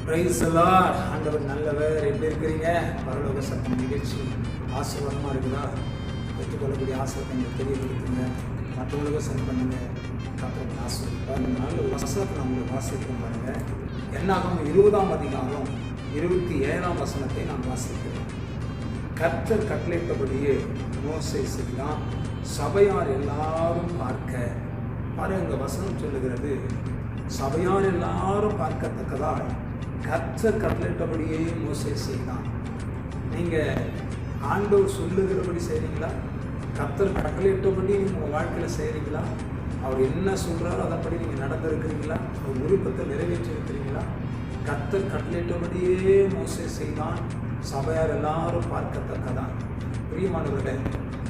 Praise the Lord. ஆண்டவர் நல்லவர். எப்படி இருக்கிறீங்க? பரலோக சத்தம் நிகழ்ச்சி ஆசீர்வாதமாக இருக்குதா? பெற்றுக்கொள்ளக்கூடிய ஆசீர்வாதத்தை நீங்கள் தெரியப்படுத்துங்க, மற்றவங்களுக்கும் சென்ட் பண்ணுங்க. கர்த்தர் ஆசீர்வாதம். நாலு வசனத்தை நான் உங்களுக்கு வாசிக்கிறோம் பாருங்க. என்னாகும் 20ஆம் அதிகாரம் 27ஆம் வசனத்தை நான் வாசிக்கிறேன். கர்த்தர் கட்டளையிட்டபடியே மோசே செய்தான், சபையார் எல்லாரும் பார்க்க. பாருங்க, வசனம் சொல்லுகிறது, சபையார் எல்லாரும் பார்க்கத்தக்கதாய் கர்த்தர் கட்டளையிட்டபடியே மோசே செய்தான். நீங்கள் ஆண்டவர் சொல்லுகிறபடி செய்கிறீங்களா? கர்த்தர் கட்டளையிட்டபடி நீங்கள் உங்கள் வாழ்க்கையில் செய்கிறீங்களா? அவர் என்ன சொல்கிறாரோ அதன்படி நீங்கள் நடந்திருக்கிறீங்களா? அவர் விருப்பத்தை நிறைவேற்றி இருக்கிறீங்களா? கர்த்தர் கட்டளையிட்டபடியே மோசே செய்தான், சபையார் எல்லாரும் பார்க்கத்தக்கதான். பிரியமானவர்களே,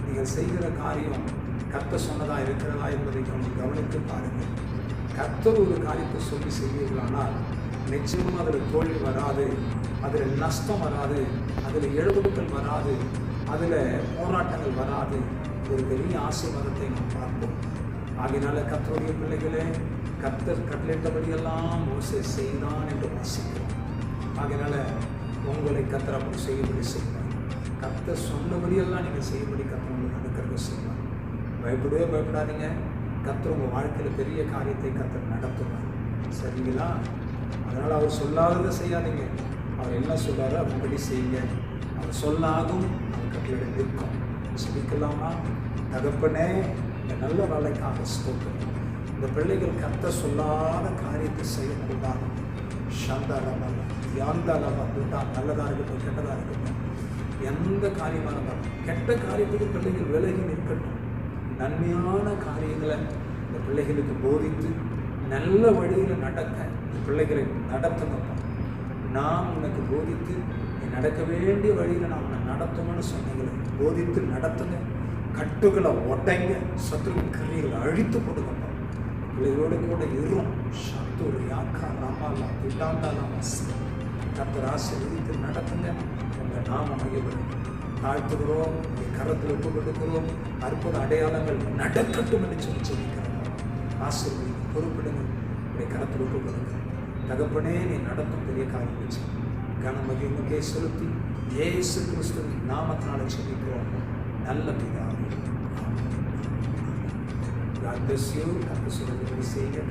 நீங்கள் செய்கிற காரியம் கர்த்தர் சொன்னதா இருக்கிறதா என்பதை கொஞ்சம் கவனித்து பாருங்கள். கர்த்தர் ஒரு காரியத்தை சொல்லி செய்வீர்களானால் நிச்சயமாக அதில் தோல்வி வராது, அதில் நஷ்டம் வராது, அதில் இழப்புகள் வராது, அதில் போராட்டங்கள் வராது. ஒரு பெரிய ஆசீர்வாதத்தை நாம் பார்ப்போம். ஆகையினால கர்த்தருடைய பிள்ளைகளே, கர்த்தர் கட்டளையிட்டபடியெல்லாம் மோசே செய்தான் என்று வாசிக்கிறோம். ஆகையினால உங்களை கர்த்தர் அப்படி செய்யபடி செய்வார். கர்த்தர் சொன்னபடியெல்லாம் நீங்கள் செய்யபடி கர்த்தர் உங்களுக்கு நடக்கிறத செய்வார். பயப்படவே பயப்படாதீங்க. கர்த்தர் உங்கள் வாழ்க்கையில் பெரிய காரியத்தை கர்த்தர் நடத்துவார். சரிங்களா? அதனால் அவர் சொல்லாததை செய்யாதீங்க. அவர் என்ன சொல்கிறாரோ அப்படி செய்யுங்க. அவர் சொல்லாதும் அவர் கட்டளையிட நிற்கும். சொல்லிக்கலாமா? தகப்பனே, இந்த நல்ல வேலைக்காக ஸ்தோத்திரம். இந்த பிள்ளைகள் கர்த்தர் சொல்லாத காரியத்தை செய்யக்கூடாது. சந்தாலமாக தியாந்தாலமாக விட்டா நல்லதாக இருக்கட்டும், கெட்டதாக இருக்கட்டும், எந்த காரியமாக இருந்தாலும் கெட்ட காரியத்துக்கு பிள்ளைகள் விலகி நிற்கட்டும். நன்மையான காரியங்களை இந்த பிள்ளைகளுக்கு போதித்து நல்ல வழியில் நடக்க இந்த பிள்ளைகளை நடத்தணும். நாம் உனக்கு போதித்து நீ நடக்க வேண்டிய வழியில் நாம் உன்னை நடத்தணும்னு சொன்னீங்களை போதித்து நடத்துங்க. கட்டுகளை உடைங்க, சத்துருவின் கிரியைகளை அழித்து கொடுங்க. பிள்ளைகளோடு கூட இரும். சத்துரு யாக்கா ராமாலா விட்டாண்டாலாமா கர்த்தர் ஆசீர்வதித்து நடத்துங்க. உங்கள் நாம் அமையப்படும் தாழ்த்துகிறோம், கரத்தில் ஒப்பு கொடுக்கிறோம். அற்புத அடையாளங்கள் நடக்கட்டும் என்று சொல்லி சொல்லிக்கிறாங்க. ஆசீர்வதி பொறுப்பிடுங்க, உடைய கரத்தில் ஒப்பு கொடுங்க. தகப்பனே, நீ நடத்தும் பெரிய காரியம் வச்சு கனமகிமுகே செலுத்தி இயேசு கிறிஸ்துவின் நாமத்தினால சொல்லிக்கிறோம். நல்ல பிதாவே. God bless you. கர்த்தர் சொல்லுகிறபடி செய்யுங்க.